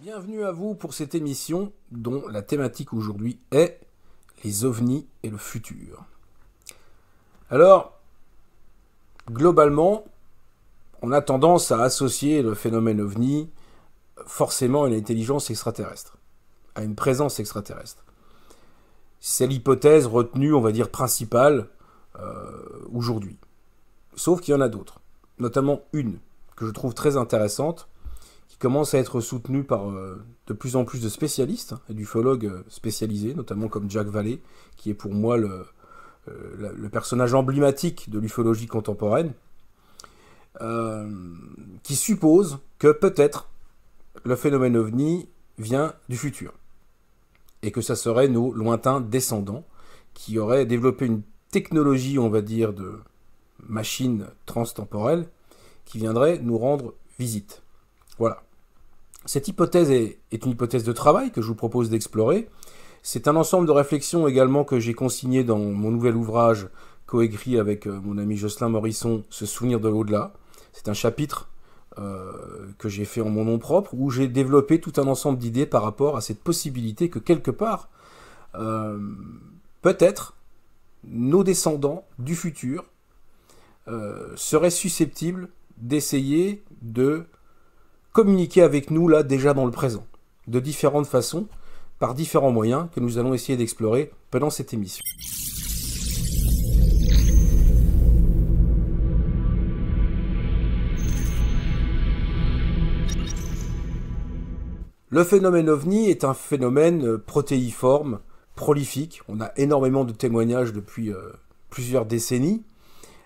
Bienvenue à vous pour cette émission dont la thématique aujourd'hui est les ovnis et le futur. Alors, globalement, on a tendance à associer le phénomène ovni forcément à une intelligence extraterrestre, à une présence extraterrestre. C'est l'hypothèse retenue, on va dire, principale aujourd'hui. Sauf qu'il y en a d'autres, notamment une que je trouve très intéressante, qui commence à être soutenue par de plus en plus de spécialistes, et d'ufologues spécialisés, notamment comme Jack Vallée, qui est pour moi le personnage emblématique de l'ufologie contemporaine, qui suppose que peut-être le phénomène ovni vient du futur, et que ça serait nos lointains descendants qui auraient développé une technologie, on va dire, de machine transtemporelle, qui viendrait nous rendre visite. Voilà. Cette hypothèse est une hypothèse de travail que je vous propose d'explorer. C'est un ensemble de réflexions également que j'ai consigné dans mon nouvel ouvrage coécrit avec mon ami Jocelyn Morisson, Se souvenir de l'au-delà. C'est un chapitre que j'ai fait en mon nom propre, où j'ai développé tout un ensemble d'idées par rapport à cette possibilité que quelque part, peut-être, nos descendants du futur seraient susceptibles d'essayer de communiquer avec nous là déjà dans le présent, de différentes façons, par différents moyens que nous allons essayer d'explorer pendant cette émission. Le phénomène ovni est un phénomène protéiforme, prolifique. On a énormément de témoignages depuis plusieurs décennies.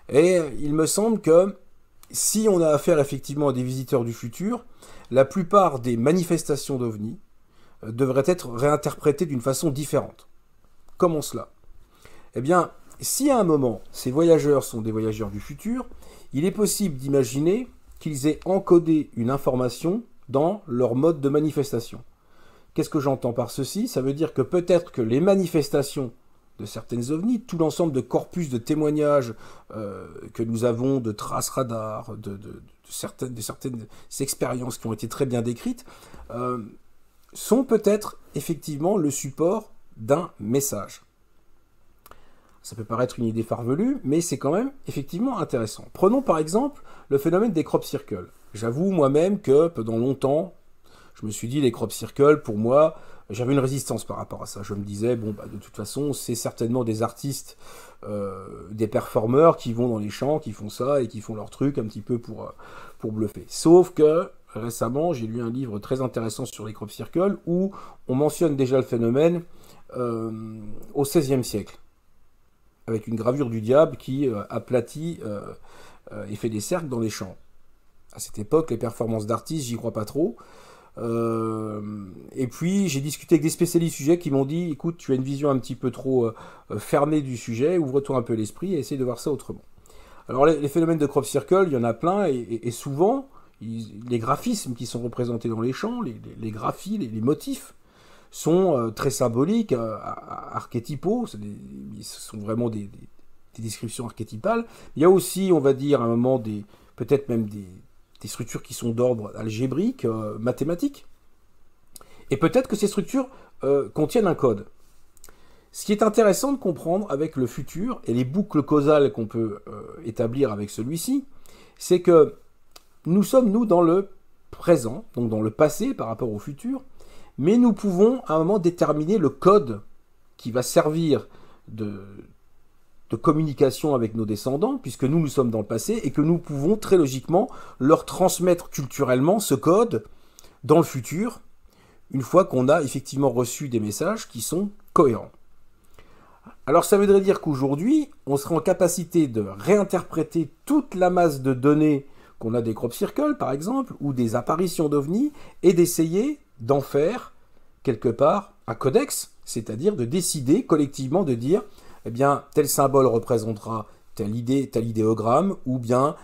Et il me semble que si on a affaire effectivement à des visiteurs du futur, la plupart des manifestations d'ovnis devraient être réinterprétées d'une façon différente. Comment cela? Eh bien, si à un moment, ces voyageurs sont des voyageurs du futur, il est possible d'imaginer qu'ils aient encodé une information dans leur mode de manifestation. Qu'est-ce que j'entends par ceci? Ça veut dire que peut-être que les manifestations de certaines ovnis, tout l'ensemble de corpus de témoignages que nous avons, de traces radars, de certaines expériences qui ont été très bien décrites, sont peut-être effectivement le support d'un message. Ça peut paraître une idée farfelue, mais c'est quand même effectivement intéressant. Prenons par exemple le phénomène des crop circles. J'avoue moi-même que pendant longtemps, je me suis dit les crop circles, pour moi, j'avais une résistance par rapport à ça. Je me disais, bon, bah, de toute façon, c'est certainement des artistes, des performeurs qui vont dans les champs, qui font ça et qui font leur truc un petit peu pour bluffer. Sauf que récemment, j'ai lu un livre très intéressant sur les crop circles où on mentionne déjà le phénomène au XVIe siècle, avec une gravure du diable qui aplatit et fait des cercles dans les champs. À cette époque, les performances d'artistes, j'y crois pas trop. Et puis j'ai discuté avec des spécialistes du sujet qui m'ont dit, écoute, tu as une vision un petit peu trop fermée du sujet, ouvre-toi un peu l'esprit et essaye de voir ça autrement. Alors les phénomènes de crop circle, il y en a plein, et souvent les graphismes qui sont représentés dans les champs, les graphies, les motifs sont très symboliques, archétypaux, ce sont vraiment des descriptions archétypales. Il y a aussi, on va dire, à un moment, peut-être même des structures qui sont d'ordre algébrique, mathématique. Et peut-être que ces structures contiennent un code. Ce qui est intéressant de comprendre avec le futur et les boucles causales qu'on peut établir avec celui-ci, c'est que nous sommes, nous, dans le présent, donc dans le passé par rapport au futur, mais nous pouvons à un moment déterminer le code qui va servir de communication avec nos descendants, puisque nous sommes dans le passé, et que nous pouvons très logiquement leur transmettre culturellement ce code dans le futur, une fois qu'on a effectivement reçu des messages qui sont cohérents. Alors ça voudrait dire qu'aujourd'hui, on serait en capacité de réinterpréter toute la masse de données qu'on a des crop circles, par exemple, ou des apparitions d'ovnis, et d'essayer d'en faire, quelque part, un codex, c'est-à-dire de décider collectivement de dire eh bien, tel symbole représentera telle idée, tel idéogramme, ou bien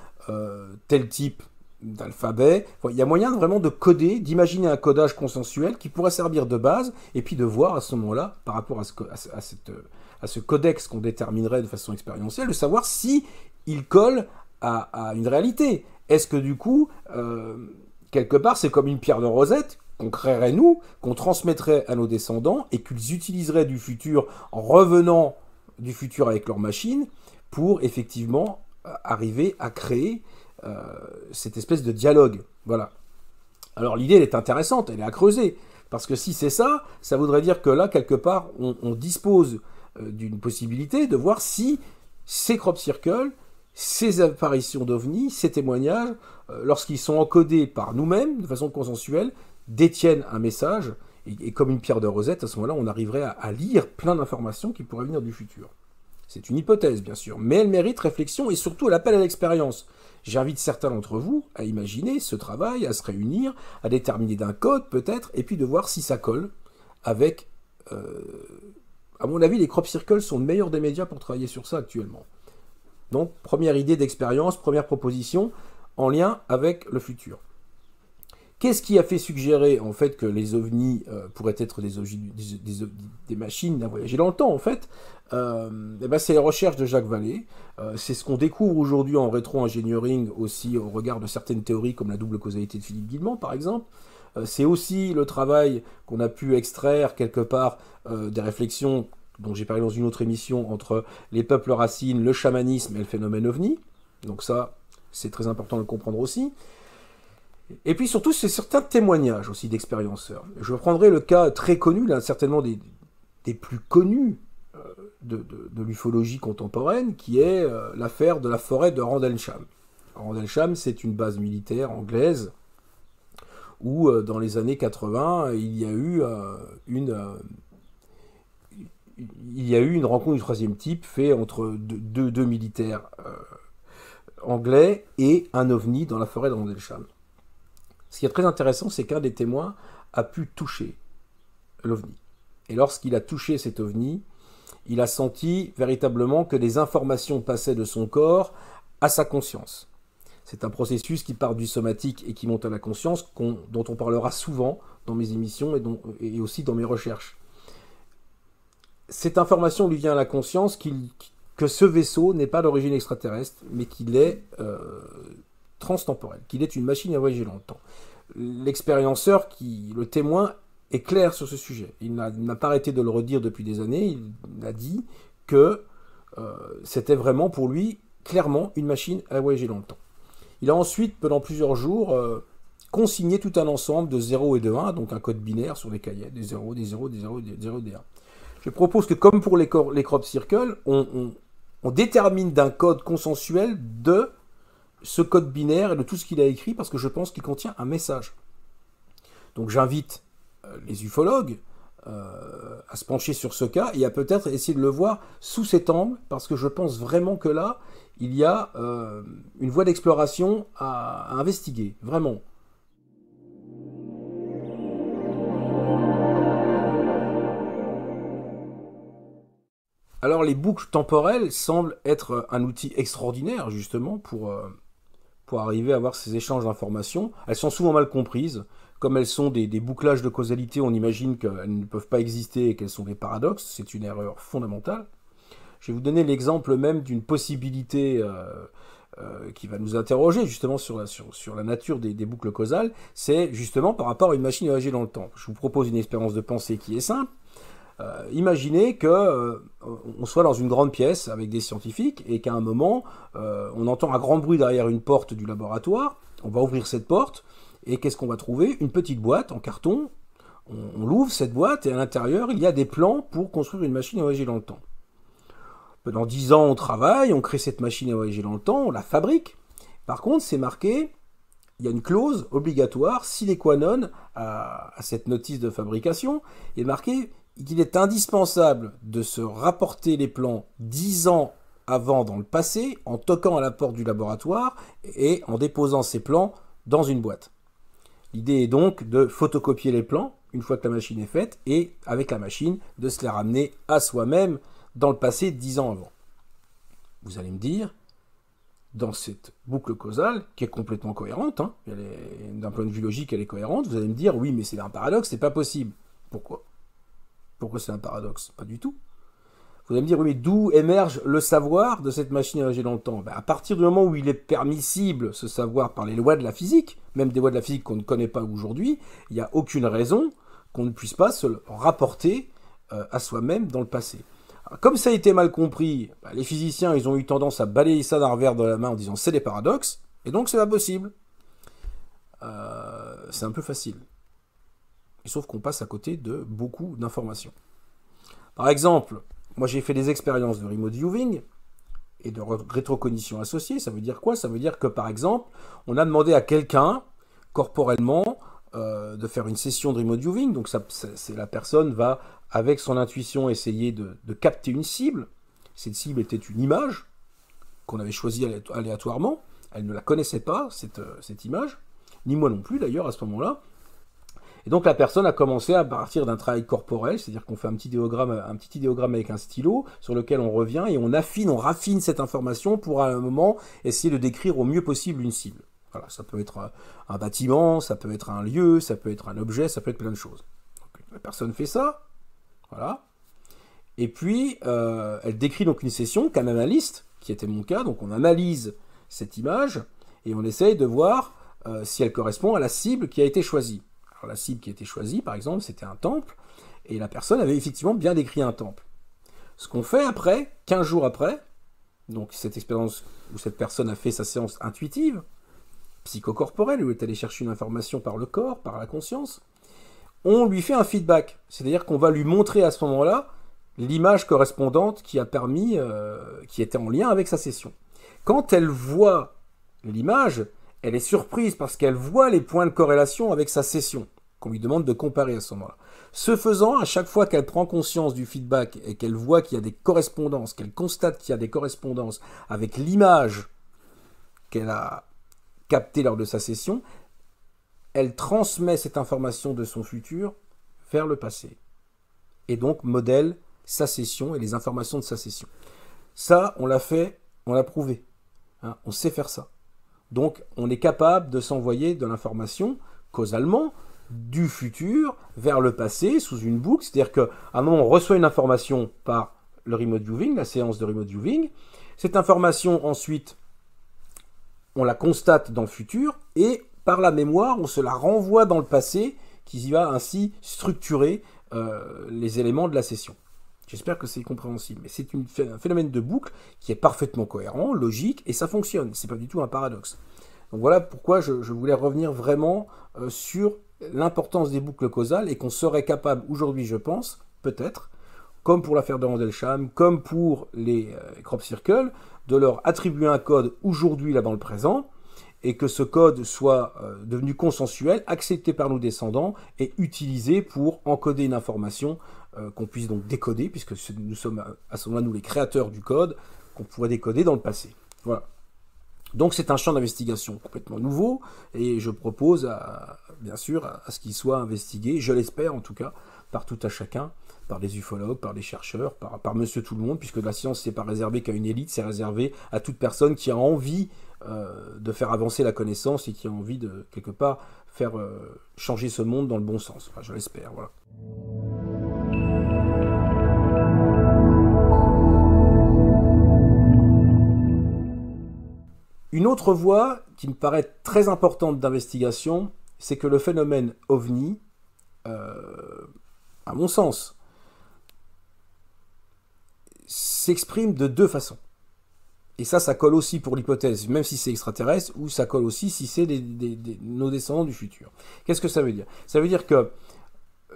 tel type d'alphabet. Enfin, il y a moyen vraiment de coder, d'imaginer un codage consensuel qui pourrait servir de base, et puis de voir à ce moment-là, par rapport à ce codex qu'on déterminerait de façon expérientielle, de savoir si il colle à une réalité. Est-ce que du coup, quelque part, c'est comme une pierre de Rosette qu'on créerait nous, qu'on transmettrait à nos descendants, et qu'ils utiliseraient du futur en revenant du futur avec leur machine pour effectivement arriver à créer cette espèce de dialogue. Voilà. Alors l'idée, elle est intéressante, elle est à creuser. Parce que si c'est ça, ça voudrait dire que là, quelque part, on dispose d'une possibilité de voir si ces crop circles, ces apparitions d'ovnis, ces témoignages, lorsqu'ils sont encodés par nous-mêmes, de façon consensuelle, détiennent un message, et comme une pierre de Rosette, à ce moment-là, on arriverait à lire plein d'informations qui pourraient venir du futur. C'est une hypothèse, bien sûr, mais elle mérite réflexion, et surtout, elle appelle à l'expérience. J'invite certains d'entre vous à imaginer ce travail, à se réunir, à déterminer d'un code, peut-être, et puis de voir si ça colle avec... à mon avis, les crop circles sont le meilleur des médias pour travailler sur ça actuellement. Donc, première idée d'expérience, première proposition, en lien avec le futur. Qu'est-ce qui a fait suggérer, en fait, que les ovnis pourraient être des machines à voyager dans le temps, en fait c'est les recherches de Jacques Vallée. C'est ce qu'on découvre aujourd'hui en rétro-engineering, aussi au regard de certaines théories, comme la double causalité de Philippe Guillemont, par exemple. C'est aussi le travail qu'on a pu extraire, quelque part, des réflexions dont j'ai parlé dans une autre émission, entre les peuples racines, le chamanisme et le phénomène ovni. Donc ça, c'est très important de le comprendre aussi. Et puis surtout, c'est certains témoignages aussi d'expérienceurs. Je prendrai le cas très connu, là, certainement des plus connus de l'ufologie contemporaine, qui est l'affaire de la forêt de Rendlesham. Rendlesham, c'est une base militaire anglaise où, dans les années 80, il y a eu une rencontre du troisième type faite entre deux militaires anglais et un ovni dans la forêt de Rendlesham. Ce qui est très intéressant, c'est qu'un des témoins a pu toucher l'ovni. Et lorsqu'il a touché cet ovni, il a senti véritablement que des informations passaient de son corps à sa conscience. C'est un processus qui part du somatique et qui monte à la conscience, dont on parlera souvent dans mes émissions et aussi dans mes recherches. Cette information lui vient à la conscience que ce vaisseau n'est pas d'origine extraterrestre, mais qu'il est transtemporel, qu'il est une machine à voyager dans le temps. L'expérienceur, le témoin, est clair sur ce sujet. Il n'a pas arrêté de le redire depuis des années. Il a dit que c'était vraiment pour lui, clairement, une machine à voyager dans le temps. Il a ensuite, pendant plusieurs jours, consigné tout un ensemble de 0 et de 1, donc un code binaire sur les cahiers, des 0, des 0, des 0, des 0, des 1. Je propose que, comme pour les crop circles, on détermine d'un code consensuel de ce code binaire et de tout ce qu'il a écrit, parce que je pense qu'il contient un message. Donc j'invite les ufologues à se pencher sur ce cas et à peut-être essayer de le voir sous cet angle, parce que je pense vraiment que là, il y a une voie d'exploration à investiguer, vraiment. Alors les boucles temporelles semblent être un outil extraordinaire justement pour arriver à avoir ces échanges d'informations. Elles sont souvent mal comprises. Comme elles sont des bouclages de causalité, on imagine qu'elles ne peuvent pas exister et qu'elles sont des paradoxes. C'est une erreur fondamentale. Je vais vous donner l'exemple même d'une possibilité qui va nous interroger justement sur la nature des boucles causales. C'est justement par rapport à une machine à voyager dans le temps. Je vous propose une expérience de pensée qui est simple. Imaginez que on soit dans une grande pièce avec des scientifiques et qu'à un moment, on entend un grand bruit derrière une porte du laboratoire. On va ouvrir cette porte et qu'est-ce qu'on va trouver? Une petite boîte en carton. On l'ouvre cette boîte et à l'intérieur, il y a des plans pour construire une machine à voyager dans le temps. Pendant 10 ans, on travaille, on crée cette machine à voyager dans le temps, on la fabrique. Par contre, c'est marqué, il y a une clause obligatoire, sine qua non, à cette notice de fabrication. Il est marqué qu'il est indispensable de se rapporter les plans 10 ans avant dans le passé, en toquant à la porte du laboratoire et en déposant ces plans dans une boîte. L'idée est donc de photocopier les plans une fois que la machine est faite et avec la machine de se les ramener à soi-même dans le passé 10 ans avant. Vous allez me dire, dans cette boucle causale, qui est complètement cohérente, hein, d'un point de vue logique, elle est cohérente, vous allez me dire, oui, mais c'est un paradoxe, c'est pas possible. Pourquoi? Pourquoi c'est un paradoxe? Pas du tout. Vous allez me dire, oui, mais d'où émerge le savoir de cette machine à voyager dans le temps? À partir du moment où il est permissible, ce savoir, par les lois de la physique, même des lois de la physique qu'on ne connaît pas aujourd'hui, il n'y a aucune raison qu'on ne puisse pas se le rapporter à soi-même dans le passé. Alors, comme ça a été mal compris, les physiciens, ils ont eu tendance à balayer ça d'un revers de la main en disant c'est des paradoxes, et donc c'est pas possible. C'est un peu facile. Sauf qu'on passe à côté de beaucoup d'informations. Par exemple, moi j'ai fait des expériences de remote viewing et de rétrocognition associée. Ça veut dire quoi? Ça veut dire que par exemple, on a demandé à quelqu'un, corporellement, de faire une session de remote viewing. Donc la personne va, avec son intuition, essayer de capter une cible. Cette cible était une image qu'on avait choisie aléatoirement. Elle ne la connaissait pas, cette image. Ni moi non plus d'ailleurs à ce moment-là. Et donc la personne a commencé à partir d'un travail corporel, c'est-à-dire qu'on fait un petit idéogramme avec un stylo sur lequel on revient et on raffine cette information pour à un moment essayer de décrire au mieux possible une cible. Voilà, ça peut être un bâtiment, ça peut être un lieu, ça peut être un objet, ça peut être plein de choses. Donc, la personne fait ça, voilà. Et puis elle décrit donc une session qu'un analyste, qui était mon cas, donc on analyse cette image et on essaye de voir si elle correspond à la cible qui a été choisie. Alors la cible qui a été choisie, par exemple, c'était un temple, et la personne avait effectivement bien décrit un temple. Ce qu'on fait après, 15 jours après, donc cette expérience où cette personne a fait sa séance intuitive, psychocorporelle, où elle est allée chercher une information par le corps, par la conscience, on lui fait un feedback. C'est-à-dire qu'on va lui montrer à ce moment-là l'image correspondante qui a permis, qui était en lien avec sa session. Quand elle voit l'image, elle est surprise parce qu'elle voit les points de corrélation avec sa session, qu'on lui demande de comparer à ce moment-là. Ce faisant, à chaque fois qu'elle prend conscience du feedback et qu'elle voit qu'il y a des correspondances, qu'elle constate qu'il y a des correspondances avec l'image qu'elle a captée lors de sa session, elle transmet cette information de son futur vers le passé. Et donc modèle sa session et les informations de sa session. Ça, on l'a fait, on l'a prouvé. Hein, on sait faire ça. Donc, on est capable de s'envoyer de l'information, causalement, du futur vers le passé, sous une boucle. C'est-à-dire qu'à un moment, on reçoit une information par le remote viewing, la séance de remote viewing. Cette information, ensuite, on la constate dans le futur, et par la mémoire, on se la renvoie dans le passé, qui va ainsi structurer les éléments de la session. J'espère que c'est compréhensible, mais c'est un phénomène de boucle qui est parfaitement cohérent, logique, et ça fonctionne. C'est pas du tout un paradoxe. Donc voilà pourquoi je voulais revenir vraiment sur l'importance des boucles causales et qu'on serait capable aujourd'hui, je pense, peut-être, comme pour l'affaire de Mandelstam, comme pour les crop circles, de leur attribuer un code aujourd'hui, là dans le présent, et que ce code soit devenu consensuel, accepté par nos descendants et utilisé pour encoder une information qu'on puisse donc décoder, puisque nous sommes à ce moment-là, nous, les créateurs du code, qu'on pourrait décoder dans le passé. Voilà. Donc c'est un champ d'investigation complètement nouveau, et je propose, bien sûr, à ce qu'il soit investigué, je l'espère en tout cas, par tout à chacun, par les ufologues, par les chercheurs, par monsieur tout le monde, puisque la science, c'est pas réservé qu'à une élite, c'est réservé à toute personne qui a envie de faire avancer la connaissance et qui a envie de, quelque part, faire changer ce monde dans le bon sens. Enfin, je l'espère, voilà. Une autre voie qui me paraît très importante d'investigation, c'est que le phénomène OVNI, à mon sens, s'exprime de deux façons. Et ça colle aussi pour l'hypothèse, même si c'est extraterrestre, ou ça colle aussi si c'est nos descendants du futur. Qu'est-ce que ça veut dire? Ça veut dire que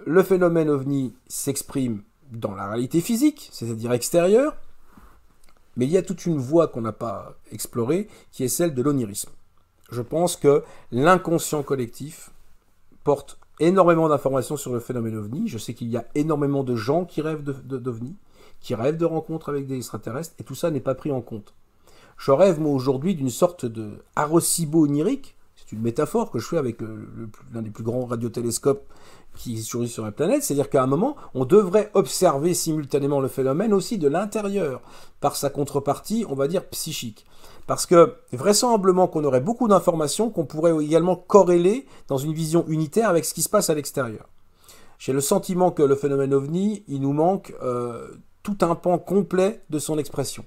le phénomène OVNI s'exprime dans la réalité physique, c'est-à-dire extérieure, mais il y a toute une voie qu'on n'a pas explorée, qui est celle de l'onirisme. Je pense que l'inconscient collectif porte énormément d'informations sur le phénomène OVNI. Je sais qu'il y a énormément de gens qui rêvent d'OVNI, qui rêvent de rencontres avec des extraterrestres, et tout ça n'est pas pris en compte. Je rêve, moi, aujourd'hui, d'une sorte de Arecibo onirique. C'est une métaphore que je fais avec l'un des plus grands radiotélescopes qui existe aujourd'hui sur la planète, c'est-à-dire qu'à un moment, on devrait observer simultanément le phénomène aussi de l'intérieur, par sa contrepartie, on va dire, psychique. Parce que vraisemblablement qu'on aurait beaucoup d'informations qu'on pourrait également corréler dans une vision unitaire avec ce qui se passe à l'extérieur. J'ai le sentiment que le phénomène OVNI, il nous manque tout un pan complet de son expression.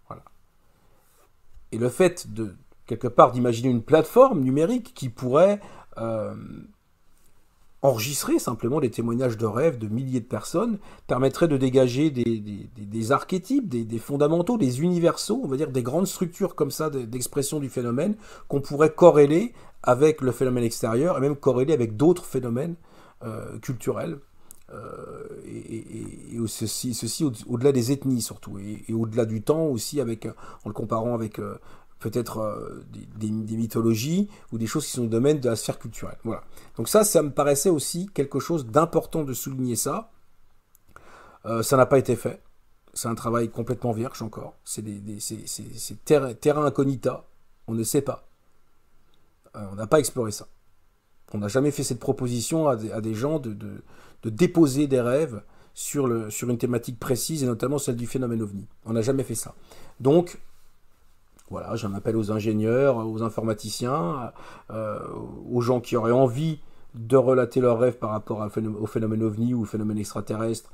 Voilà. Et le fait de, quelque part, d'imaginer une plateforme numérique qui pourrait enregistrer simplement des témoignages de rêves de milliers de personnes permettrait de dégager des archétypes, des fondamentaux, des universaux, on va dire des grandes structures comme ça d'expression du phénomène qu'on pourrait corréler avec le phénomène extérieur et même corréler avec d'autres phénomènes culturels et ceci au-delà des ethnies surtout et au-delà du temps aussi avec, en le comparant avec peut-être des mythologies ou des choses qui sont au domaine de la sphère culturelle. Voilà. Donc ça me paraissait aussi quelque chose d'important de souligner ça. Ça n'a pas été fait. C'est un travail complètement vierge encore. C'est terra incognita. On ne sait pas. On n'a pas exploré ça. On n'a jamais fait cette proposition à des gens de déposer des rêves sur une thématique précise et notamment celle du phénomène OVNI. On n'a jamais fait ça. Donc, voilà, j'en appelle aux ingénieurs, aux informaticiens, aux gens qui auraient envie de relater leurs rêves par rapport au phénomène OVNI ou au phénomène extraterrestre,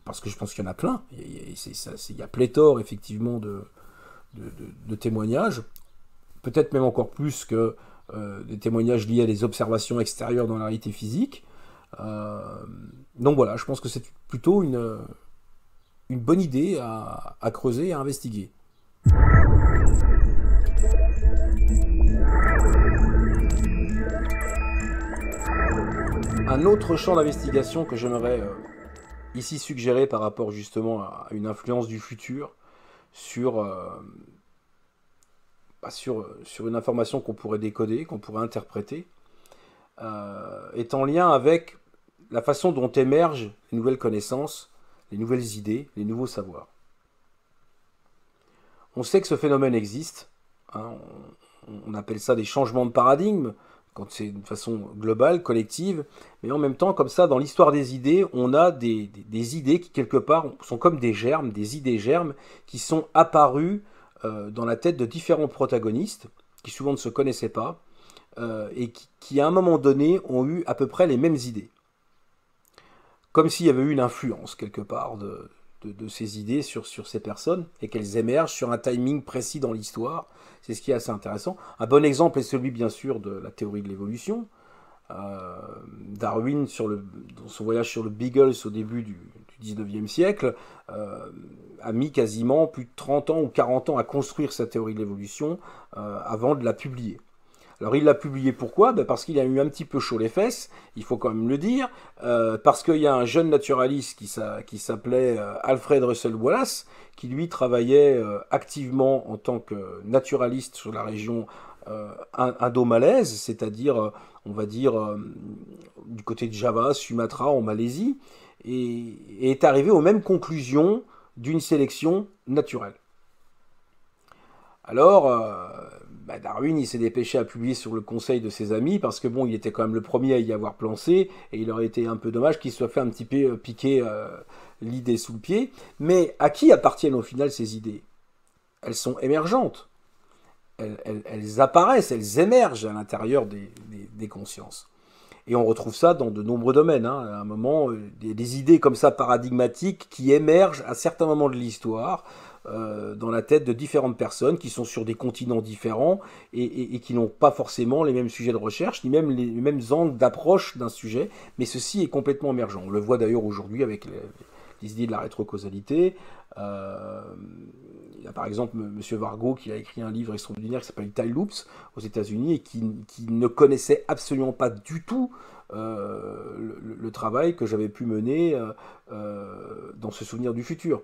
parce que je pense qu'il y en a plein. Il y a pléthore, effectivement, de témoignages, peut-être même encore plus que des témoignages liés à des observations extérieures dans la réalité physique. Donc voilà, je pense que c'est plutôt une bonne idée à creuser et à investiguer. Un autre champ d'investigation que j'aimerais ici suggérer par rapport justement à une influence du futur sur une information qu'on pourrait décoder, qu'on pourrait interpréter, est en lien avec la façon dont émergent les nouvelles connaissances, les nouvelles idées, les nouveaux savoirs. On sait que ce phénomène existe, hein, on appelle ça des changements de paradigme, quand c'est d'une façon globale, collective, mais en même temps, comme ça, dans l'histoire des idées, on a des idées qui, quelque part, sont comme des germes, des idées germes, qui sont apparues dans la tête de différents protagonistes, qui souvent ne se connaissaient pas, et qui, à un moment donné, ont eu à peu près les mêmes idées. Comme s'il y avait eu une influence, quelque part, de ces idées sur ces personnes, et qu'elles émergent sur un timing précis dans l'histoire. C'est ce qui est assez intéressant. Un bon exemple est celui, bien sûr, de la théorie de l'évolution. Darwin, dans son voyage sur le Beagle au début du 19e siècle, a mis quasiment plus de 30 ans ou 40 ans à construire sa théorie de l'évolution avant de la publier. Alors il l'a publié pourquoi ? Parce qu'il a eu un petit peu chaud les fesses, il faut quand même le dire, parce qu'il y a un jeune naturaliste qui s'appelait Alfred Russel Wallace, qui lui travaillait activement en tant que naturaliste sur la région indo-malaise, c'est-à-dire, on va dire, du côté de Java, Sumatra, en Malaisie, et est arrivé aux mêmes conclusions d'une sélection naturelle. Alors, Darwin, il s'est dépêché à publier sur le conseil de ses amis, parce que bon, il était quand même le premier à y avoir pensé, et il aurait été un peu dommage qu'il soit fait un petit peu piquer l'idée sous le pied. Mais à qui appartiennent au final ces idées ? Elles sont émergentes. Elles apparaissent, elles émergent à l'intérieur des consciences. Et on retrouve ça dans de nombreux domaines. Hein. À un moment, des idées comme ça paradigmatiques qui émergent à certains moments de l'histoire, dans la tête de différentes personnes qui sont sur des continents différents et qui n'ont pas forcément les mêmes sujets de recherche, ni même les mêmes angles d'approche d'un sujet, mais ceci est complètement émergent. On le voit d'ailleurs aujourd'hui avec les idées de la rétrocausalité. Il y a par exemple M. Vargo qui a écrit un livre extraordinaire qui s'appelle Time Loops aux États-Unis et qui ne connaissait absolument pas du tout le travail que j'avais pu mener dans ce souvenir du futur.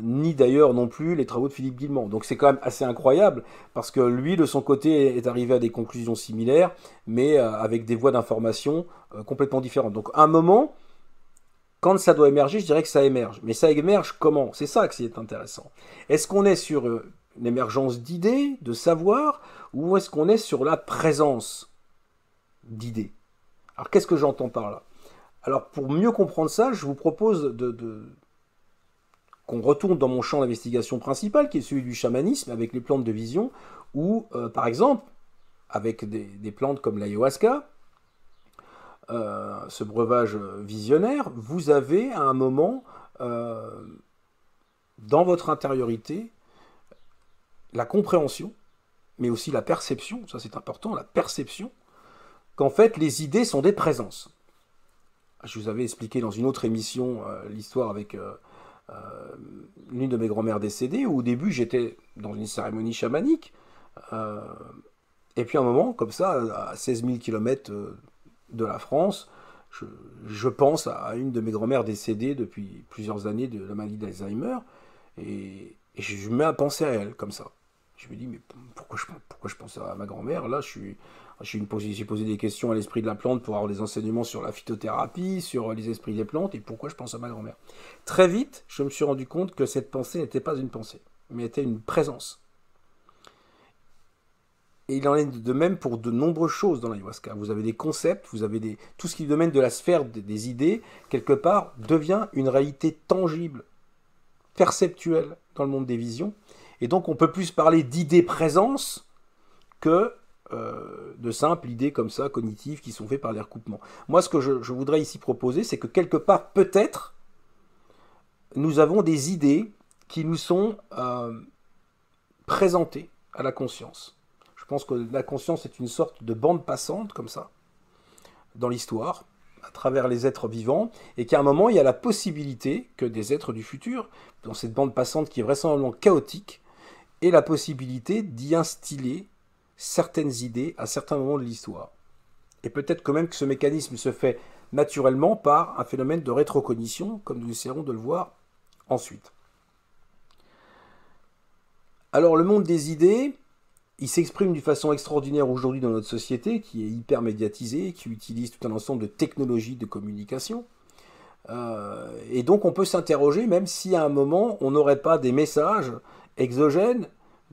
Ni d'ailleurs non plus les travaux de Philippe Guillemont. Donc c'est quand même assez incroyable, parce que lui, de son côté, est arrivé à des conclusions similaires, mais avec des voies d'information complètement différentes. Donc à un moment, quand ça doit émerger, je dirais que ça émerge. Mais ça émerge comment ? C'est ça qui est intéressant. Est-ce qu'on est sur une émergence d'idées, de savoir, ou est-ce qu'on est sur la présence d'idées ? Alors qu'est-ce que j'entends par là? Alors pour mieux comprendre ça, je vous propose qu'on retourne dans mon champ d'investigation principal, qui est celui du chamanisme, avec les plantes de vision, où, par exemple, avec des plantes comme l'ayahuasca, ce breuvage visionnaire, vous avez à un moment, dans votre intériorité, la compréhension, mais aussi la perception, ça c'est important, la perception, qu'en fait les idées sont des présences. Je vous avais expliqué dans une autre émission l'histoire avec l'une de mes grand-mères décédées, où au début j'étais dans une cérémonie chamanique, et puis à un moment, comme ça, à 16 000 km de la France, je pense à une de mes grand-mères décédées depuis plusieurs années de la maladie d'Alzheimer, et je me mets à penser à elle, comme ça. Je me dis, mais pourquoi je pense à ma grand-mère? Là, j'ai posé des questions à l'esprit de la plante pour avoir des enseignements sur la phytothérapie, sur les esprits des plantes, et pourquoi je pense à ma grand-mère. Très vite, je me suis rendu compte que cette pensée n'était pas une pensée, mais était une présence. Et il en est de même pour de nombreuses choses dans l'ayahuasca. Vous avez des concepts, vous avez tout ce qui est le domaine de la sphère des idées, quelque part, devient une réalité tangible, perceptuelle dans le monde des visions. Et donc on peut plus parler d'idées-présence que de simples idées comme ça, cognitives, qui sont faites par les recoupements. Moi, ce que je voudrais ici proposer, c'est que quelque part, peut-être, nous avons des idées qui nous sont présentées à la conscience. Je pense que la conscience est une sorte de bande passante, comme ça, dans l'histoire, à travers les êtres vivants, et qu'à un moment, il y a la possibilité que des êtres du futur, dans cette bande passante qui est vraisemblablement chaotique, aient la possibilité d'y instiller certaines idées à certains moments de l'histoire. Et peut-être quand même que ce mécanisme se fait naturellement par un phénomène de rétrocognition, comme nous essaierons de le voir ensuite. Alors le monde des idées, il s'exprime d'une façon extraordinaire aujourd'hui dans notre société, qui est hyper médiatisée, qui utilise tout un ensemble de technologies de communication. Et donc on peut s'interroger, même si à un moment on n'aurait pas des messages exogènes,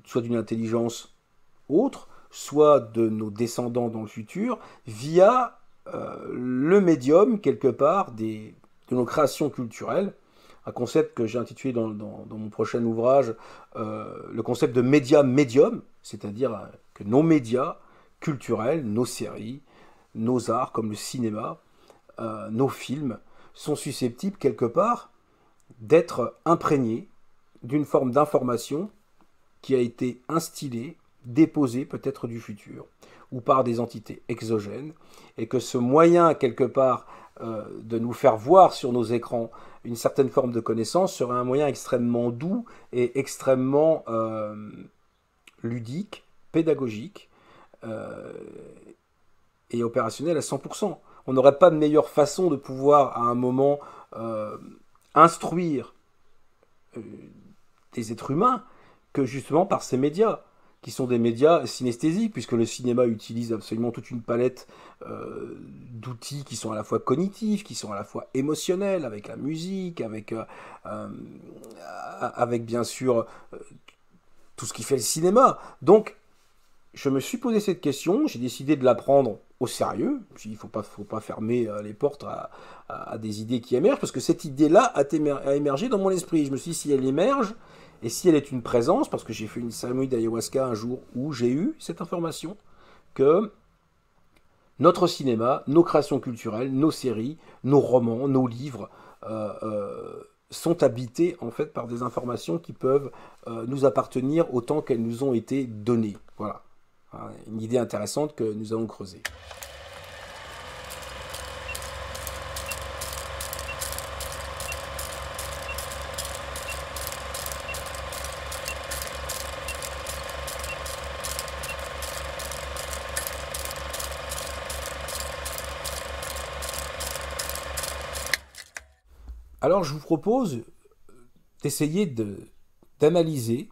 soit d'une intelligence autre, soit de nos descendants dans le futur, via le médium, quelque part, de nos créations culturelles. Un concept que j'ai intitulé dans mon prochain ouvrage, le concept de média-médium, c'est-à-dire que nos médias culturels, nos séries, nos arts comme le cinéma, nos films, sont susceptibles quelque part d'être imprégnés d'une forme d'information qui a été instillée, déposée peut-être du futur, ou par des entités exogènes, et que ce moyen quelque part de nous faire voir sur nos écrans une certaine forme de connaissance serait un moyen extrêmement doux et extrêmement ludique, pédagogique et opérationnel à 100%. On n'aurait pas de meilleure façon de pouvoir à un moment instruire des êtres humains que justement par ces médias, qui sont des médias synesthésiques, puisque le cinéma utilise absolument toute une palette d'outils qui sont à la fois cognitifs, qui sont à la fois émotionnels, avec la musique, avec bien sûr tout ce qui fait le cinéma. Donc, je me suis posé cette question, j'ai décidé de la prendre au sérieux. Il ne faut pas fermer les portes à des idées qui émergent, parce que cette idée-là a émergé dans mon esprit. Je me suis dit, si elle émerge, et si elle est une présence, parce que j'ai fait une cérémonie d'ayahuasca un jour où j'ai eu cette information, que notre cinéma, nos créations culturelles, nos séries, nos romans, nos livres sont habités en fait par des informations qui peuvent nous appartenir autant qu'elles nous ont été données. Voilà, une idée intéressante que nous allons creuser. Alors je vous propose d'essayer d'analyser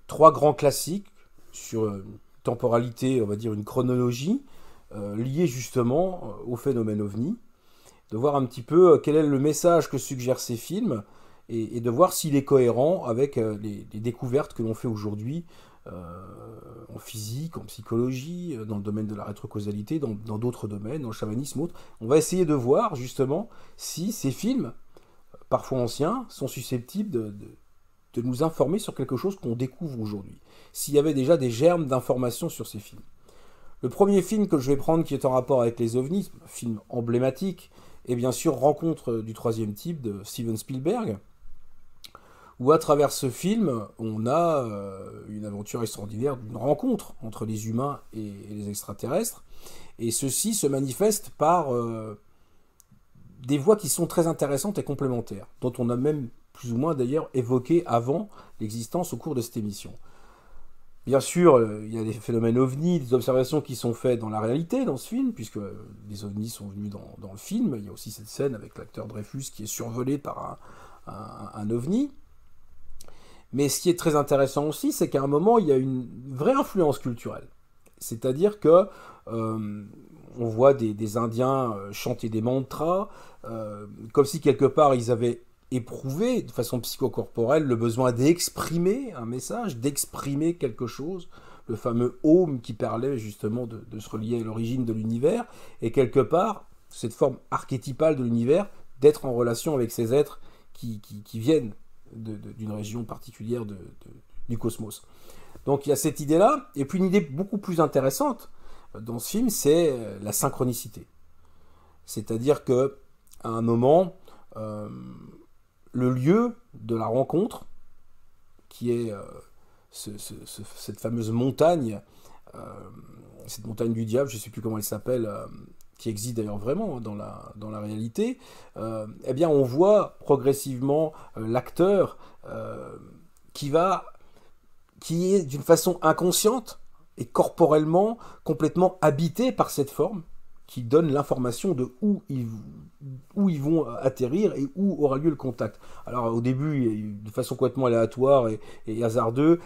trois grands classiques sur une temporalité, on va dire une chronologie, liée justement au phénomène OVNI, de voir un petit peu quel est le message que suggèrent ces films et de voir s'il est cohérent avec les découvertes que l'on fait aujourd'hui en physique, en psychologie, dans le domaine de la rétrocausalité, dans d'autres domaines, dans le chamanisme, autres. On va essayer de voir justement si ces films, parfois anciens, sont susceptibles de nous informer sur quelque chose qu'on découvre aujourd'hui. S'il y avait déjà des germes d'informations sur ces films. Le premier film que je vais prendre qui est en rapport avec les ovnis, un film emblématique, est bien sûr Rencontre du troisième type de Steven Spielberg, où à travers ce film, on a une aventure extraordinaire d'une rencontre entre les humains et les extraterrestres, et ceci se manifeste par des voies qui sont très intéressantes et complémentaires, dont on a même plus ou moins d'ailleurs évoqué avant l'existence au cours de cette émission. Bien sûr, il y a des phénomènes ovnis, des observations qui sont faites dans la réalité, dans ce film, puisque des ovnis sont venus dans le film. Il y a aussi cette scène avec l'acteur Dreyfus qui est survolé par un ovni. Mais ce qui est très intéressant aussi, c'est qu'à un moment, il y a une vraie influence culturelle. C'est-à-dire que on voit des Indiens chanter des mantras, comme si quelque part ils avaient éprouvé de façon psychocorporelle le besoin d'exprimer un message, d'exprimer quelque chose, le fameux Om qui parlait justement de se relier à l'origine de l'univers, et quelque part, cette forme archétypale de l'univers, d'être en relation avec ces êtres qui viennent d'une région particulière du cosmos. Donc il y a cette idée-là, et puis une idée beaucoup plus intéressante dans ce film, c'est la synchronicité. C'est-à-dire que à un moment, le lieu de la rencontre, qui est cette fameuse montagne, cette montagne du diable, je ne sais plus comment elle s'appelle, qui existe d'ailleurs vraiment dans la réalité, eh bien on voit progressivement l'acteur qui est d'une façon inconsciente et corporellement complètement habité par cette forme, qui donne l'information de où ils vont atterrir et où aura lieu le contact. Alors au début, de façon complètement aléatoire et hasardeuse,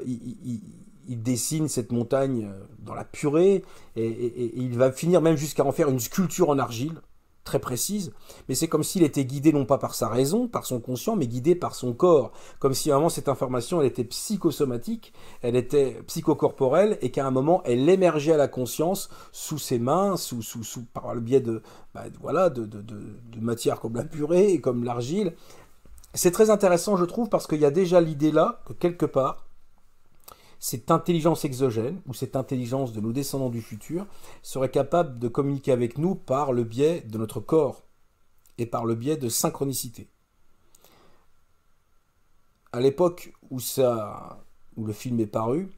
il dessine cette montagne dans la purée et il va finir même jusqu'à en faire une sculpture en argile, très précise, mais c'est comme s'il était guidé non pas par sa raison, par son conscient, mais guidé par son corps, comme si à un moment cette information elle était psychosomatique, elle était psychocorporelle, et qu'à un moment elle émergeait à la conscience sous ses mains, par le biais de matières comme la purée et comme l'argile. C'est très intéressant, je trouve, parce qu'il y a déjà l'idée là que quelque part cette intelligence exogène, ou cette intelligence de nos descendants du futur, serait capable de communiquer avec nous par le biais de notre corps et par le biais de synchronicité. À l'époque où le film est paru,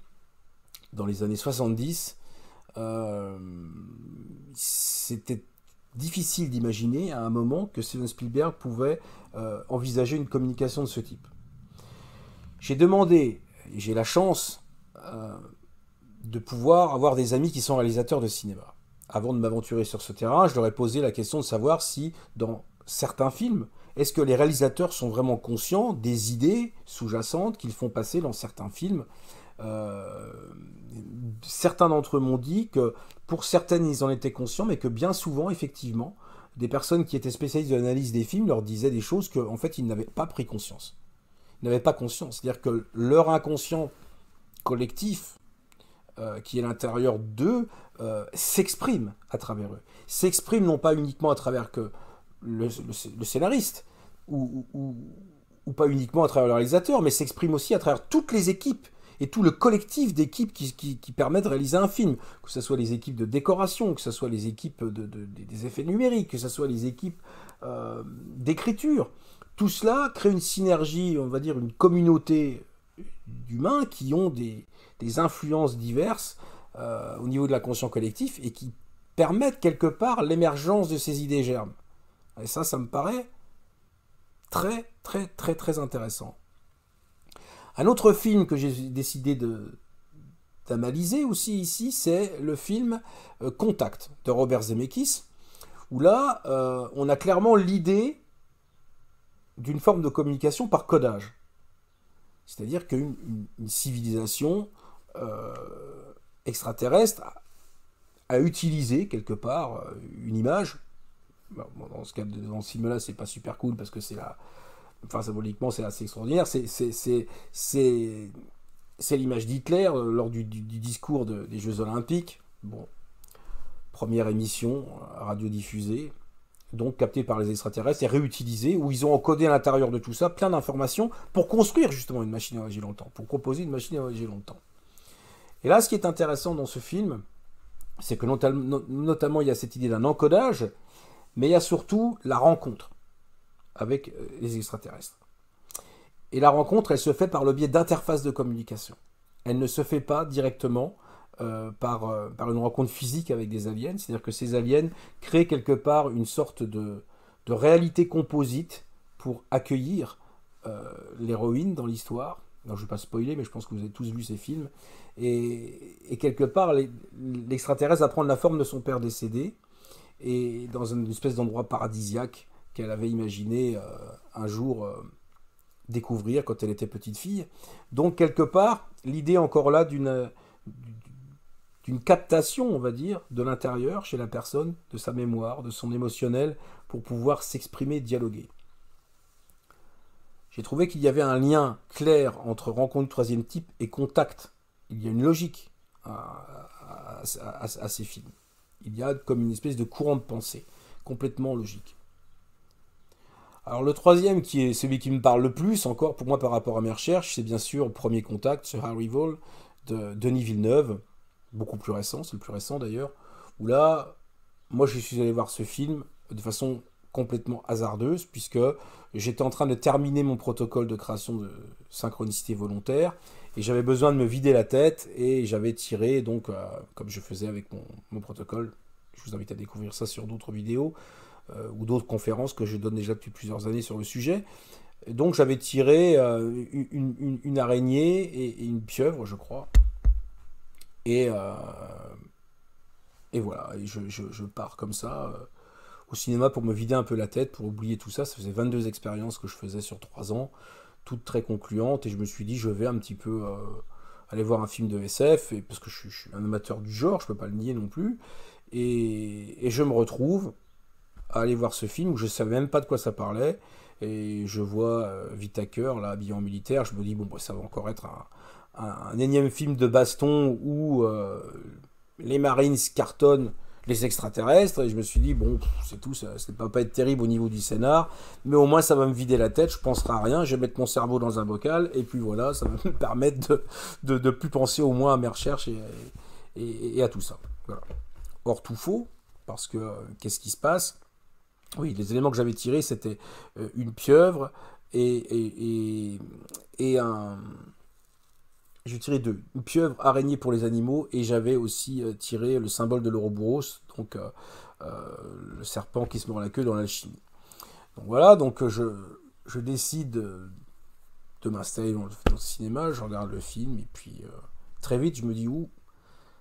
dans les années 70, c'était difficile d'imaginer à un moment que Steven Spielberg pouvait envisager une communication de ce type. J'ai demandé, et j'ai la chance de pouvoir avoir des amis qui sont réalisateurs de cinéma. Avant de m'aventurer sur ce terrain, je leur ai posé la question de savoir si, dans certains films, est-ce que les réalisateurs sont vraiment conscients des idées sous-jacentes qu'ils font passer dans certains films. Certains d'entre eux m'ont dit que pour certaines, ils en étaient conscients, mais que bien souvent, effectivement, des personnes qui étaient spécialistes de l'analyse des films leur disaient des choses qu'en fait, ils n'avaient pas pris conscience. Ils n'avaient pas conscience. C'est-à-dire que leur inconscient collectif qui est à l'intérieur d'eux s'exprime à travers eux. S'exprime non pas uniquement à travers que le scénariste ou pas uniquement à travers le réalisateur, mais s'exprime aussi à travers toutes les équipes et tout le collectif d'équipes qui permet de réaliser un film, que ce soit les équipes de décoration, que ce soit les équipes des effets numériques, que ce soit les équipes d'écriture. Tout cela crée une synergie, on va dire une communauté d'humains qui ont des influences diverses au niveau de l'inconscient collectif et qui permettent quelque part l'émergence de ces idées germes. Et ça me paraît très, très, très, très intéressant. Un autre film que j'ai décidé d'analyser aussi ici, c'est le film Contact de Robert Zemeckis, où là, on a clairement l'idée d'une forme de communication par codage. C'est-à-dire qu'une civilisation extraterrestre a utilisé quelque part une image. Bon, dans ce film-là, c'est pas super cool parce que symboliquement, c'est assez extraordinaire. C'est c'est l'image d'Hitler lors du discours des Jeux Olympiques. Bon, première émission radiodiffusée, donc captée par les extraterrestres et réutilisée, où ils ont encodé à l'intérieur de tout ça plein d'informations pour construire justement une machine à voyager dans le temps, pour proposer une machine à voyager dans le temps. Et là, ce qui est intéressant dans ce film, c'est que notamment il y a cette idée d'un encodage, mais il y a surtout la rencontre avec les extraterrestres. Et la rencontre, elle se fait par le biais d'interfaces de communication. Elle ne se fait pas directement par une rencontre physique avec des aliens. C'est-à-dire que ces aliens créent quelque part une sorte de réalité composite pour accueillir l'héroïne dans l'histoire. Alors, je ne vais pas spoiler, mais je pense que vous avez tous vu ces films. Et quelque part, l'extraterrestre va prendre la forme de son père décédé, et dans une espèce d'endroit paradisiaque qu'elle avait imaginé un jour découvrir quand elle était petite fille. Donc, quelque part, l'idée encore là d'une captation, on va dire, de l'intérieur chez la personne, de sa mémoire, de son émotionnel, pour pouvoir s'exprimer, dialoguer. J'ai trouvé qu'il y avait un lien clair entre rencontre du troisième type et contact. Il y a une logique à ces films. Il y a comme une espèce de courant de pensée, complètement logique. Alors le troisième, qui est celui qui me parle le plus encore pour moi par rapport à mes recherches, c'est bien sûr Premier Contact, The Arrival, de Denis Villeneuve, beaucoup plus récent, c'est le plus récent d'ailleurs, où là, moi je suis allé voir ce film de façon complètement hasardeuse, puisque j'étais en train de terminer mon protocole de création de synchronicité volontaire, et j'avais besoin de me vider la tête, et j'avais tiré, donc, comme je faisais avec mon protocole, je vous invite à découvrir ça sur d'autres vidéos, ou d'autres conférences que je donne déjà depuis plusieurs années sur le sujet. Donc j'avais tiré une araignée et une pieuvre, je crois. Et voilà, et je pars comme ça au cinéma pour me vider un peu la tête, pour oublier tout ça. Ça faisait 22 expériences que je faisais sur 3 ans, toutes très concluantes, et je me suis dit, je vais un petit peu aller voir un film de SF, parce que je suis un amateur du genre, je peux pas le nier non plus, et je me retrouve à aller voir ce film où je ne savais même pas de quoi ça parlait, et je vois Whittaker là habillé en militaire. Je me dis bon bah, ça va encore être un énième film de baston où les Marines cartonnent les extraterrestres, et je me suis dit bon c'est tout, ça ne va pas être terrible au niveau du scénar, mais au moins ça va me vider la tête, je penserai à rien, je vais mettre mon cerveau dans un bocal, et puis voilà, ça va me permettre de plus penser au moins à mes recherches et à tout ça. Voilà. Or tout faux, parce que qu'est-ce qui se passe? Oui, les éléments que j'avais tirés, c'était une pieuvre et un... J'ai tiré deux. Une pieuvre, araignée pour les animaux, et j'avais aussi tiré le symbole de l'Ouroboros, donc le serpent qui se mord la queue dans l'alchimie. Donc voilà, donc je décide de m'installer dans le cinéma, je regarde le film, et puis très vite je me dis, ouh,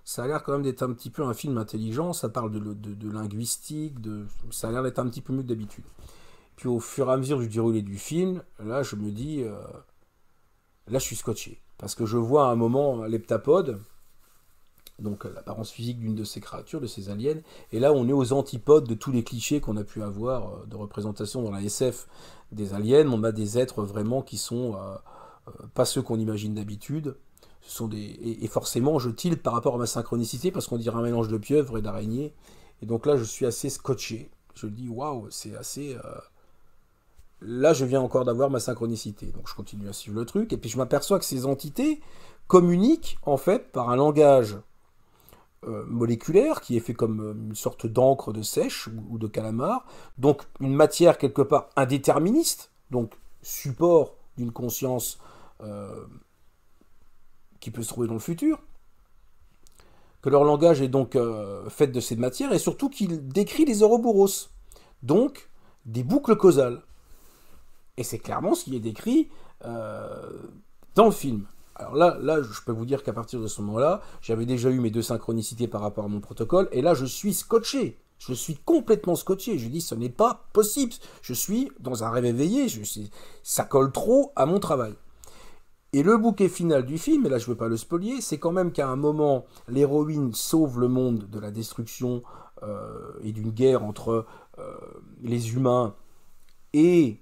ça a l'air quand même d'être un petit peu un film intelligent, ça parle de linguistique, ça a l'air d'être un petit peu mieux que d'habitude. Puis au fur et à mesure du déroulé du film, là je me dis, là je suis scotché. Parce que je vois à un moment l'heptapode, donc l'apparence physique d'une de ces créatures, de ces aliens, et là on est aux antipodes de tous les clichés qu'on a pu avoir de représentation dans la SF des aliens. On a des êtres vraiment qui sont pas ceux qu'on imagine d'habitude. Ce sont et forcément je tilte par rapport à ma synchronicité, parce qu'on dirait un mélange de pieuvre et d'araignée. Et donc là je suis assez scotché. Je dis waouh, c'est assez... Là je viens encore d'avoir ma synchronicité. Donc je continue à suivre le truc, et puis je m'aperçois que ces entités communiquent en fait par un langage moléculaire qui est fait comme une sorte d'encre de sèche ou de calamar. Donc une matière quelque part indéterministe, donc support d'une conscience qui peut se trouver dans le futur, que leur langage est donc fait de cette matière, et surtout qu'il décrit les Ouroboros, donc des boucles causales. Et c'est clairement ce qui est décrit dans le film. Alors là, je peux vous dire qu'à partir de ce moment-là, j'avais déjà eu mes 2 synchronicités par rapport à mon protocole, et là je suis scotché. Je suis complètement scotché. Je dis, ce n'est pas possible. Je suis dans un rêve éveillé. Ça colle trop à mon travail. Et le bouquet final du film, et là je ne veux pas le spolier, c'est quand même qu'à un moment, l'héroïne sauve le monde de la destruction et d'une guerre entre les humains et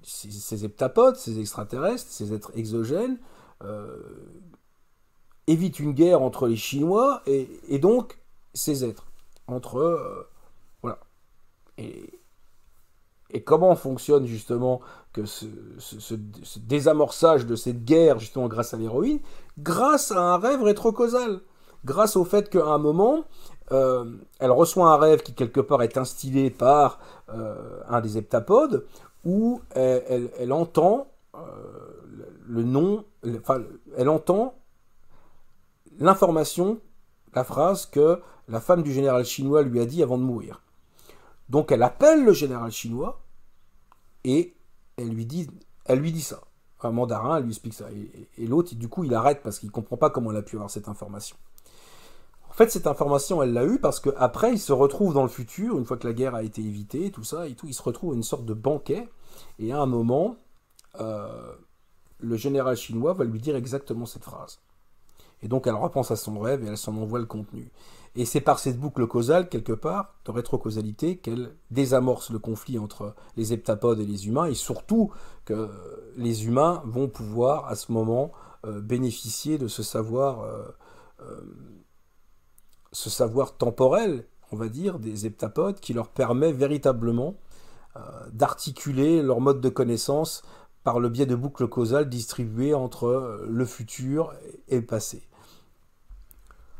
ces heptapodes, ces extraterrestres, ces êtres exogènes, évite une guerre entre les Chinois et donc ces êtres. Voilà. Et comment fonctionne justement que ce désamorçage de cette guerre, justement grâce à l'héroïne, grâce à un rêve rétrocausal, grâce au fait qu'à un moment, elle reçoit un rêve qui quelque part est instillé par un des heptapodes, où elle entend le nom, enfin, elle entend l'information, la phrase que la femme du général chinois lui a dit avant de mourir. Donc elle appelle le général chinois et elle lui dit ça. En mandarin, elle lui explique ça. Et l'autre, du coup, il arrête parce qu'il ne comprend pas comment elle a pu avoir cette information. En fait, cette information, elle l'a eue parce qu'après, il se retrouve dans le futur, une fois que la guerre a été évitée, tout ça, et tout, il se retrouve à une sorte de banquet. Et à un moment, le général chinois va lui dire exactement cette phrase. Et donc, elle repense à son rêve et elle s'en envoie le contenu. Et c'est par cette boucle causale, quelque part, de rétrocausalité, qu'elle désamorce le conflit entre les heptapodes et les humains, et surtout que les humains vont pouvoir, à ce moment, bénéficier de ce savoir temporel, on va dire, des heptapodes, qui leur permet véritablement d'articuler leur mode de connaissance par le biais de boucles causales distribuées entre le futur et le passé.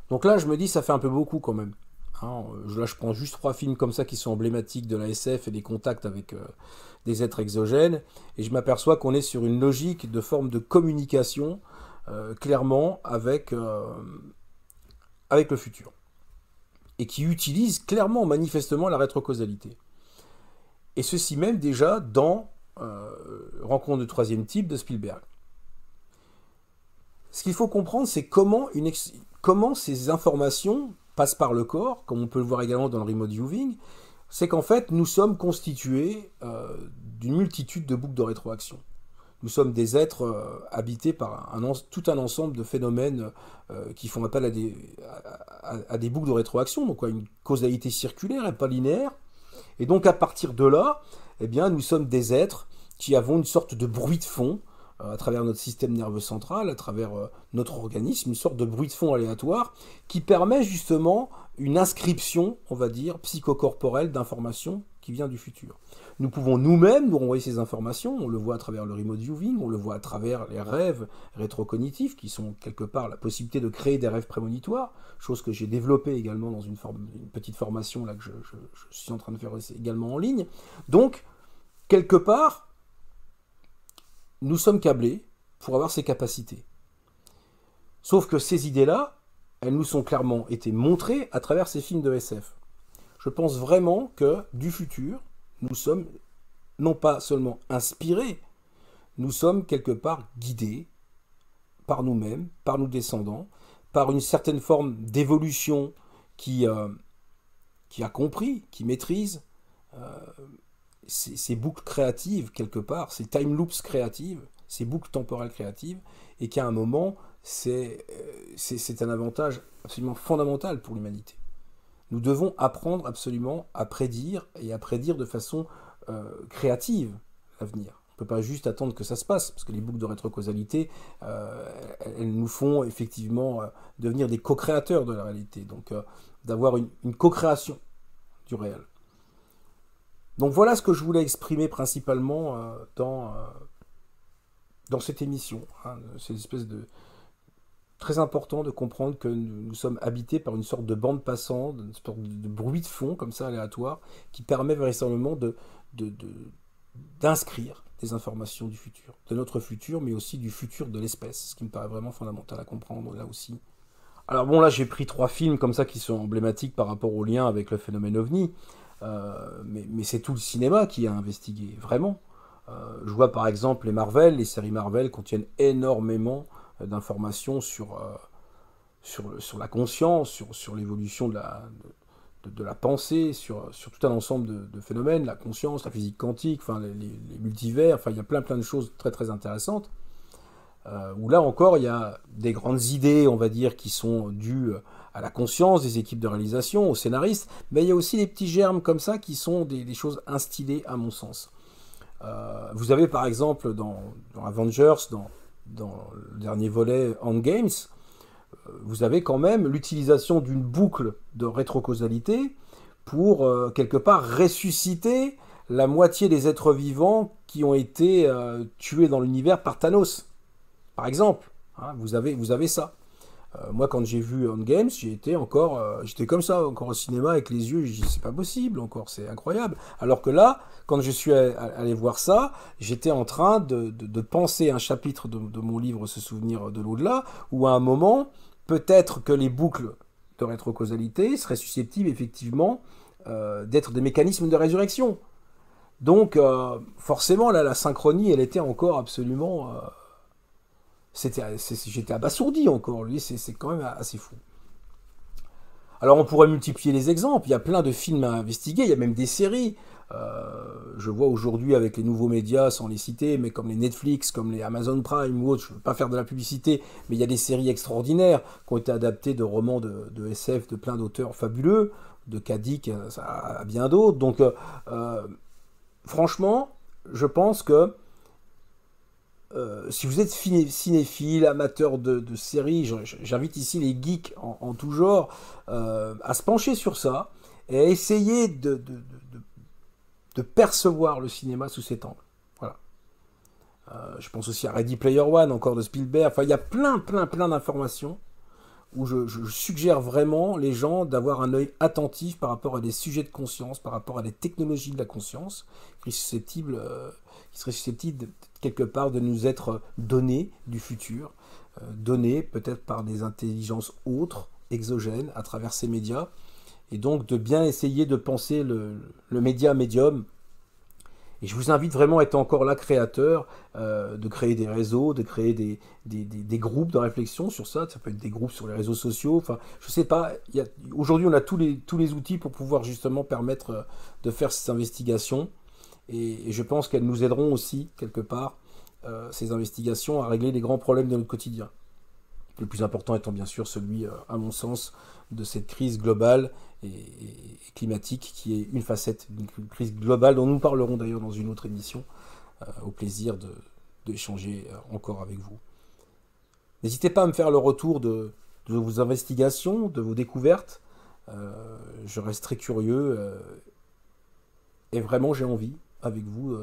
Donc là, je me dis, ça fait un peu beaucoup quand même. Hein, là, je prends juste 3 films comme ça qui sont emblématiques de la SF et des contacts avec des êtres exogènes, et je m'aperçois qu'on est sur une logique de forme de communication, clairement, avec le futur. Et qui utilise clairement, manifestement, la rétrocausalité. Et ceci même déjà dans Rencontre de troisième type de Spielberg. Ce qu'il faut comprendre, c'est comment ces informations passent par le corps, comme on peut le voir également dans le remote viewing, c'est qu'en fait, nous sommes constitués d'une multitude de boucles de rétroaction. Nous sommes des êtres habités par tout un ensemble de phénomènes qui font appel à des boucles de rétroaction, donc à une causalité circulaire et pas linéaire. Et donc à partir de là, eh bien, nous sommes des êtres qui avons une sorte de bruit de fond à travers notre système nerveux central, à travers notre organisme, une sorte de bruit de fond aléatoire qui permet justement une inscription, on va dire, psychocorporelle d'informations qui vient du futur. Nous pouvons nous-mêmes nous renvoyer ces informations, on le voit à travers le remote viewing, on le voit à travers les rêves rétrocognitifs, qui sont quelque part la possibilité de créer des rêves prémonitoires, chose que j'ai développée également dans une petite formation là, que je suis en train de faire également en ligne. Donc, quelque part, nous sommes câblés pour avoir ces capacités. Sauf que ces idées-là, elles nous sont clairement été montrées à travers ces films de SF. Je pense vraiment que du futur, nous sommes non pas seulement inspirés, nous sommes quelque part guidés par nous-mêmes, par nos descendants, par une certaine forme d'évolution qui a compris, qui maîtrise ces boucles créatives quelque part, ces time loops créatives, ces boucles temporelles créatives, et qu'à un moment, c'est un avantage absolument fondamental pour l'humanité. Nous devons apprendre absolument à prédire, et à prédire de façon créative l'avenir. On ne peut pas juste attendre que ça se passe, parce que les boucles de rétrocausalité, elles nous font effectivement devenir des co-créateurs de la réalité, donc d'avoir une co-création du réel. Donc voilà ce que je voulais exprimer principalement dans cette émission. Hein. C'est une espèce de... très important de comprendre que nous sommes habités par une sorte de bande passante, une sorte de bruit de fond, comme ça, aléatoire, qui permet véritablement d'inscrire des informations du futur, de notre futur, mais aussi du futur de l'espèce, ce qui me paraît vraiment fondamental à comprendre là aussi. Alors bon, là j'ai pris 3 films comme ça qui sont emblématiques par rapport au lien avec le phénomène OVNI, mais c'est tout le cinéma qui a investigué, vraiment. Je vois par exemple les séries Marvel contiennent énormément d'informations sur la conscience, sur l'évolution de la pensée, sur tout un ensemble de phénomènes, la conscience, la physique quantique, enfin, les multivers, enfin, il y a plein de choses très très intéressantes, où là encore il y a des grandes idées, on va dire, qui sont dues à la conscience des équipes de réalisation, aux scénaristes, mais il y a aussi des petits germes comme ça qui sont des choses instillées à mon sens. Vous avez par exemple dans Avengers, dans le dernier volet Endgames, vous avez quand même l'utilisation d'une boucle de rétrocausalité pour, quelque part, ressusciter la moitié des êtres vivants qui ont été tués dans l'univers par Thanos, par exemple. Hein, vous avez ça. Moi, quand j'ai vu Endgame, j'étais comme ça, encore au cinéma avec les yeux. Je dis, c'est pas possible, encore, c'est incroyable. Alors que là, quand je suis allé voir ça, j'étais en train de penser un chapitre de mon livre Se souvenir de l'au-delà, où à un moment, peut-être que les boucles de rétrocausalité seraient susceptibles, effectivement, d'être des mécanismes de résurrection. Donc, forcément, là, la synchronie, elle était encore absolument. J'étais abasourdi encore, lui, c'est quand même assez fou. Alors, on pourrait multiplier les exemples. Il y a plein de films à investiguer, il y a même des séries. Je vois aujourd'hui avec les nouveaux médias, sans les citer, mais comme les Netflix, comme les Amazon Prime ou autres, je ne veux pas faire de la publicité, mais il y a des séries extraordinaires qui ont été adaptées de romans de SF de plein d'auteurs fabuleux, de Kadik à bien d'autres. Donc, franchement, je pense que si vous êtes cinéphile, amateur de séries, j'invite ici les geeks en tout genre à se pencher sur ça et à essayer de percevoir le cinéma sous cet angle. Voilà. Je pense aussi à Ready Player One, encore de Spielberg. Enfin, il y a plein d'informations où je suggère vraiment les gens d'avoir un œil attentif par rapport à des sujets de conscience, par rapport à des technologies de la conscience, qui seraient susceptibles quelque part de nous être données du futur, données peut-être par des intelligences autres, exogènes, à travers ces médias, et donc de bien essayer de penser le média médium. Et je vous invite vraiment à être encore là créateur, de créer des réseaux, de créer des groupes de réflexion sur ça. Ça peut être des groupes sur les réseaux sociaux. Enfin, je sais pas. Aujourd'hui, on a tous les outils pour pouvoir justement permettre de faire ces investigations. Et je pense qu'elles nous aideront aussi, quelque part, ces investigations, à régler les grands problèmes de notre quotidien. Le plus important étant bien sûr celui, à mon sens, de cette crise globale et climatique qui est une facette d'une crise globale dont nous parlerons d'ailleurs dans une autre émission. Au plaisir d'échanger encore avec vous. N'hésitez pas à me faire le retour de vos investigations, de vos découvertes. Je reste très curieux et vraiment j'ai envie avec vous.